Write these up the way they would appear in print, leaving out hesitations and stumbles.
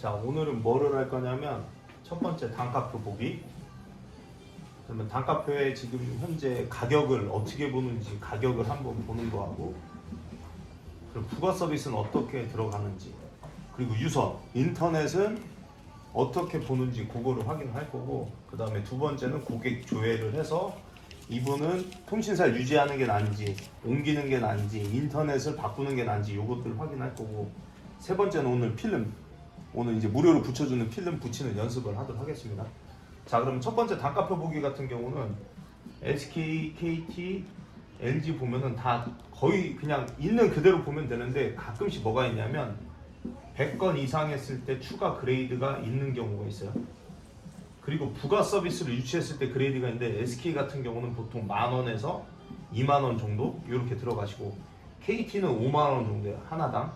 자, 오늘은 뭐를 할 거냐면 첫 번째 단가표 보기. 그러면 단가표에 지금 현재 가격을 어떻게 보는지 가격을 한번 보는 거하고, 그리고 부가 서비스는 어떻게 들어가는지, 그리고 유선 인터넷은 어떻게 보는지 그거를 확인할 거고, 그 다음에 두 번째는 고객 조회를 해서 이분은 통신사를 유지하는 게 나은지 옮기는 게 나은지 인터넷을 바꾸는 게 나은지 요것들을 확인할 거고, 세 번째는 오늘 필름, 오늘 이제 무료로 붙여주는 필름 붙이는 연습을 하도록 하겠습니다. 자, 그럼 첫 번째 단가표 보기 같은 경우는 SK, KT, LG 보면은 다 거의 그냥 있는 그대로 보면 되는데, 가끔씩 뭐가 있냐면 100건 이상 했을 때 추가 그레이드가 있는 경우가 있어요. 그리고 부가 서비스를 유치했을 때 그레이드가 있는데, SK 같은 경우는 보통 10,000원에서 20,000원 정도 이렇게 들어가시고, KT는 50,000원 정도예요, 하나당.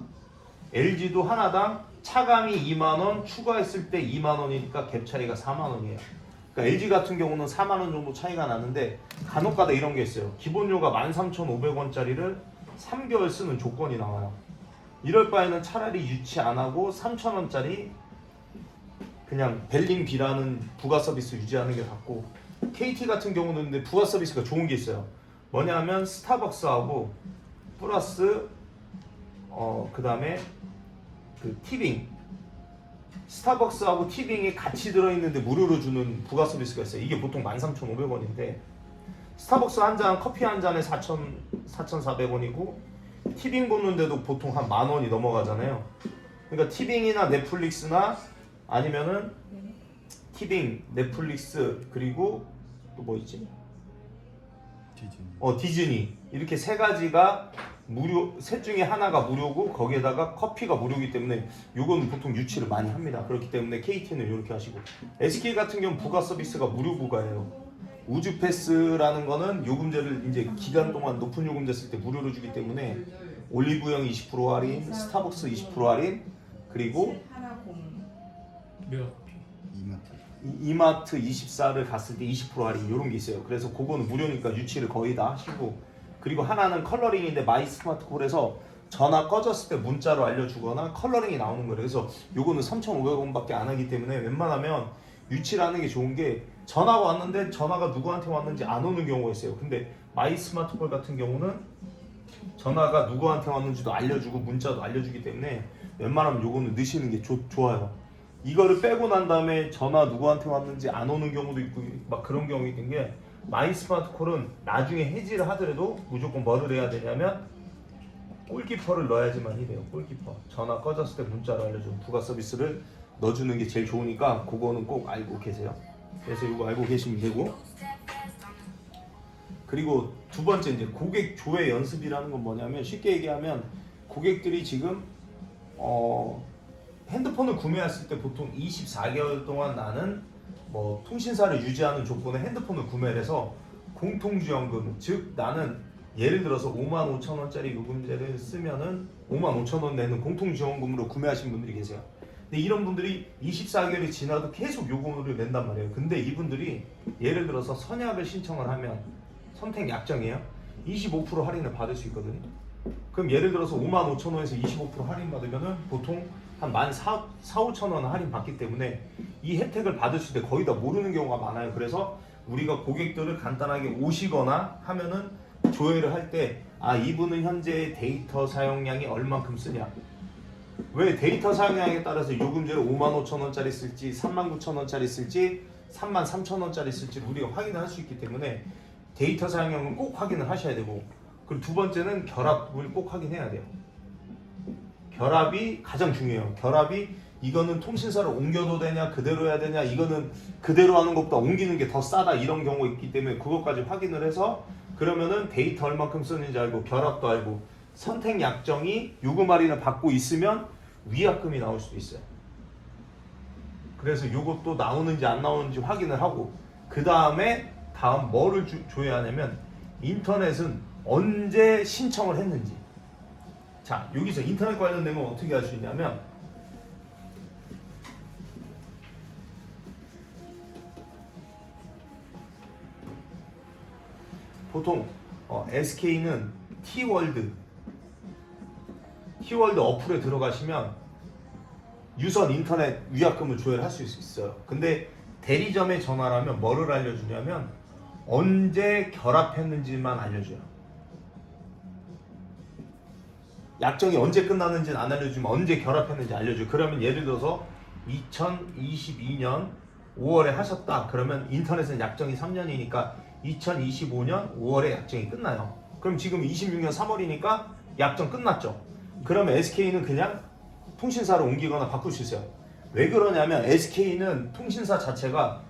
LG도 하나당 차감이 20,000원, 추가했을 때 20,000원이니까 갭 차이가 40,000원이에요. 그러니까 LG 같은 경우는 40,000원 정도 차이가 나는데, 간혹가다 이런 게 있어요. 기본료가 13,500원짜리를 3개월 쓰는 조건이 나와요. 이럴 바에는 차라리 유치 안 하고 3,000원짜리 그냥 벨링비라는 부가 서비스 유지하는 게 낫고, KT 같은 경우는 근데 부가 서비스가 좋은 게 있어요. 뭐냐면 스타벅스하고 플러스 그 다음에 그 티빙, 스타벅스하고 티빙이 같이 들어있는데 무료로 주는 부가 서비스가 있어요. 이게 보통 13,500원인데 스타벅스 한 잔, 커피 한 잔에 4,400원이고 티빙 보는데도 보통 한 10,000원이 넘어가잖아요. 그러니까 티빙이나 넷플릭스나 아니면은 티빙, 넷플릭스, 그리고 또 뭐 있지? 디즈니. 이렇게 세 가지가 무료, 셋 중에 하나가 무료고 거기에다가 커피가 무료이기 때문에 요거는 보통 유치를 많이 합니다. 그렇기 때문에 KT는 이렇게 하시고, SK 같은 경우는 부가 서비스가 무료 부가예요. 우주 패스라는 거는 요금제를 이제 기간 동안 높은 요금제 쓸 때 무료로 주기 때문에 올리브영 20% 할인, 스타벅스 20% 할인, 그리고 이마트 24를 갔을 때 20% 할인 이런 게 있어요. 그래서 그거는 무료니까 유치를 거의 다 하시고, 그리고 하나는 컬러링인데 마이 스마트콜에서 전화 꺼졌을 때 문자로 알려주거나 컬러링이 나오는 거예요. 그래서 요거는 3,500원밖에 안 하기 때문에 웬만하면 유치를 하는 게 좋은 게, 전화가 왔는데 전화가 누구한테 왔는지 안 오는 경우가 있어요. 근데 마이 스마트콜 같은 경우는 전화가 누구한테 왔는지도 알려주고 문자도 알려주기 때문에 웬만하면 요거는 넣으시는 게 좋아요. 이거를 빼고 난 다음에 전화 누구한테 왔는지 안 오는 경우도 있고 막 그런 경우가 있는 게, 마이 스마트콜은 나중에 해지를 하더라도 무조건 뭐를 해야 되냐면 골키퍼를 넣어야지만 돼요. 골키퍼. 전화 꺼졌을 때 문자로 알려주는 부가 서비스를 넣어주는 게 제일 좋으니까 그거는 꼭 알고 계세요. 그래서 이거 알고 계시면 되고, 그리고 두 번째 이제 고객 조회 연습이라는 건 뭐냐면, 쉽게 얘기하면 고객들이 지금 핸드폰을 구매했을 때 보통 24개월 동안 나는 뭐 통신사를 유지하는 조건에 핸드폰을 구매를 해서 공통지원금, 즉 나는 예를 들어서 55,000원짜리 요금제를 쓰면은 55,000원 내는 공통지원금으로 구매하신 분들이 계세요. 근데 이런 분들이 24개월이 지나도 계속 요금을 낸단 말이에요. 근데 이분들이 예를 들어서 선약을 신청을 하면 선택 약정이에요. 25% 할인을 받을 수 있거든요. 그럼 예를 들어서 55,000원에서 25% 할인 받으면은 보통 한 14,500원 할인 받기 때문에 이 혜택을 받으실 때 거의 다 모르는 경우가 많아요. 그래서 우리가 고객들을 간단하게 오시거나 하면은 조회를 할 때, 아, 이분은 현재 데이터 사용량이 얼만큼 쓰냐, 왜 데이터 사용량에 따라서 요금제를 55,000원짜리 쓸지 39,000원짜리 쓸지 33,000원짜리 쓸지 우리가 확인을 할 수 있기 때문에 데이터 사용량은 꼭 확인을 하셔야 되고, 그리고 두 번째는 결합을 꼭 확인해야 돼요. 결합이 가장 중요해요. 결합이 이거는 통신사를 옮겨도 되냐 그대로 해야 되냐, 이거는 그대로 하는 것보다 옮기는 게 더 싸다, 이런 경우가 있기 때문에 그것까지 확인을 해서, 그러면은 데이터 얼만큼 쓰는지 알고 결합도 알고 선택 약정이 요금 할인을 받고 있으면 위약금이 나올 수도 있어요. 그래서 이것도 나오는지 안 나오는지 확인을 하고, 그 다음에 다음 뭐를 줘야 하냐면 인터넷은 언제 신청을 했는지. 자, 여기서 인터넷 관련된 건 어떻게 할 수 있냐면, 보통 SK는 T월드 어플에 들어가시면 유선 인터넷 위약금을 조회할 수 있어요. 근데 대리점에 전화를 하면 뭐를 알려주냐면 언제 결합했는지만 알려줘요. 약정이 언제 끝나는지는 안 알려주면 언제 결합했는지 알려줘요. 그러면 예를 들어서 2022년 5월에 하셨다. 그러면 인터넷은 약정이 3년이니까 2025년 5월에 약정이 끝나요. 그럼 지금 26년 3월이니까 약정 끝났죠. 그러면 SK는 그냥 통신사를 옮기거나 바꿀 수 있어요. 왜 그러냐면 SK는 통신사 자체가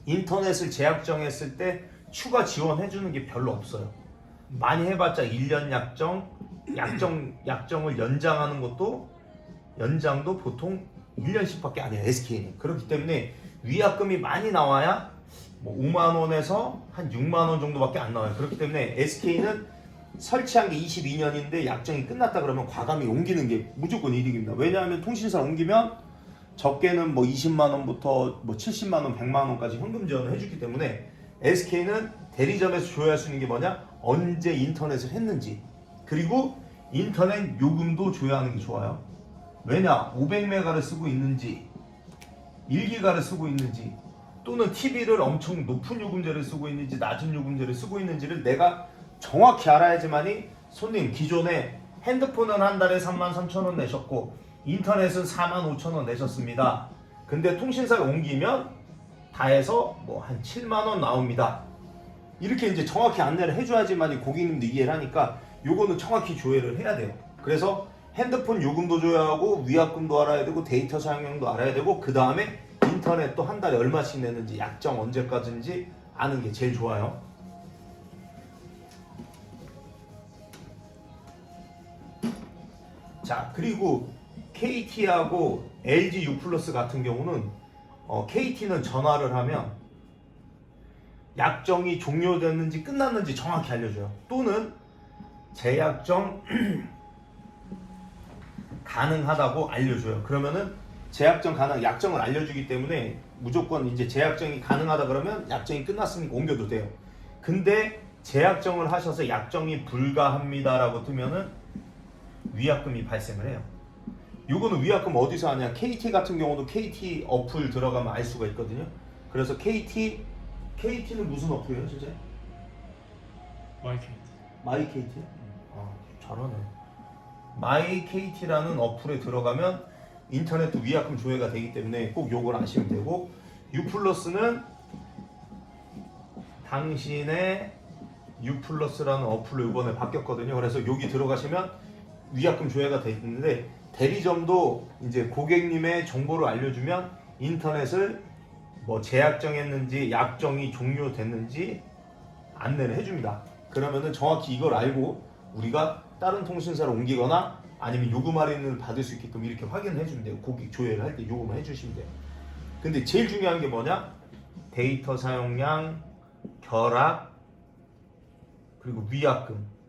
인터넷을 재약정했을 때 추가 지원해주는 게 별로 없어요. 많이 해봤자 1년 약정을 연장하는 것도 연장도 보통 1년씩밖에 안 해요. SK는. 그렇기 때문에 위약금이 많이 나와야 뭐 5만 원에서 한 6만 원 정도밖에 안 나와요. 그렇기 때문에 SK는 설치한 게 22년인데 약정이 끝났다 그러면 과감히 옮기는 게 무조건 이득입니다. 왜냐하면 통신사 옮기면 적게는 뭐 20만 원부터 뭐 70만 원, 100만 원까지 현금 지원을 해주기 때문에 SK는 대리점에서 조회할 수 있는 게 뭐냐? 언제 인터넷을 했는지, 그리고 인터넷 요금도 조회하는 게 좋아요. 왜냐? 500메가를 쓰고 있는지 1기가를 쓰고 있는지 또는 TV를 엄청 높은 요금제를 쓰고 있는지 낮은 요금제를 쓰고 있는지를 내가 정확히 알아야지만이 손님 기존에 핸드폰은 한 달에 33,000원 내셨고 인터넷은 45,000원 내셨습니다. 근데 통신사를 옮기면 다 해서 뭐 한 7만원 나옵니다. 이렇게 이제 정확히 안내를 해줘야지만이 고객님도 이해를 하니까 요거는 정확히 조회를 해야 돼요. 그래서 핸드폰 요금도 조회하고 위약금도 알아야 되고 데이터 사용량도 알아야 되고 그 다음에 인터넷도 한 달에 얼마씩 내는지 약정 언제까지인지 아는 게 제일 좋아요. 자, 그리고 KT하고 LG U+ 같은 경우는 KT는 전화를 하면 약정이 종료됐는지 끝났는지 정확히 알려줘요. 또는 재약정 가능하다고 알려줘요. 그러면은 재약정 가능, 약정을 알려주기 때문에 무조건 이제 재약정이 가능하다 그러면 약정이 끝났으니까 옮겨도 돼요. 근데 재약정을 하셔서 약정이 불가합니다라고 뜨면은 위약금이 발생을 해요. 요거는 위약금 어디서 하냐? KT 같은 경우도 KT 어플 들어가면 알 수가 있거든요. 그래서 KT는 무슨 어플이에요, 진짜? 마이KT. 아, 잘하네. 마이KT라는 어플에 들어가면 인터넷도 위약금 조회가 되기 때문에 꼭 요걸 아시면 되고, U+는 당신의 U+라는 어플로 이번에 바뀌었거든요. 그래서 여기 들어가시면 위약금 조회가 돼 있는데 대리점도 이제 고객님의 정보를 알려주면 인터넷을 뭐 재약정했는지 약정이 종료됐는지 안내를 해줍니다. 그러면은 정확히 이걸 알고 우리가 다른 통신사로 옮기거나 아니면 요금 할인을 받을 수 있게끔 이렇게 확인을 해주면 돼요. 고객 조회를 할 때 요금을 해주시면 돼요. 근데 제일 중요한 게 뭐냐? 데이터 사용량, 결합, 그리고 위약금.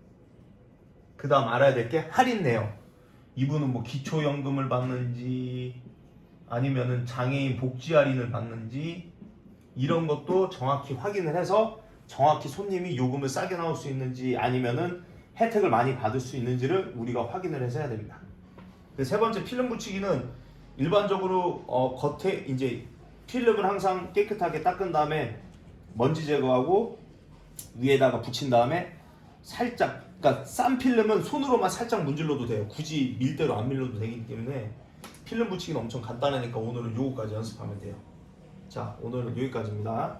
그 다음 알아야 될 게 할인 내역. 이분은 뭐 기초연금을 받는지 아니면은 장애인 복지 할인을 받는지 이런 것도 정확히 확인을 해서 정확히 손님이 요금을 싸게 나올 수 있는지 아니면은 혜택을 많이 받을 수 있는지를 우리가 확인을 해서 해야 됩니다. 세 번째, 필름 붙이기는 일반적으로 겉에 이제 필름을 항상 깨끗하게 닦은 다음에 먼지 제거하고 위에다가 붙인 다음에 살짝, 그러니까 싼 필름은 손으로만 살짝 문질러도 돼요. 굳이 밀대로 안 밀려도 되기 때문에 필름 붙이기는 엄청 간단하니까 오늘은 요거까지 연습하면 돼요. 자, 오늘은 여기까지입니다.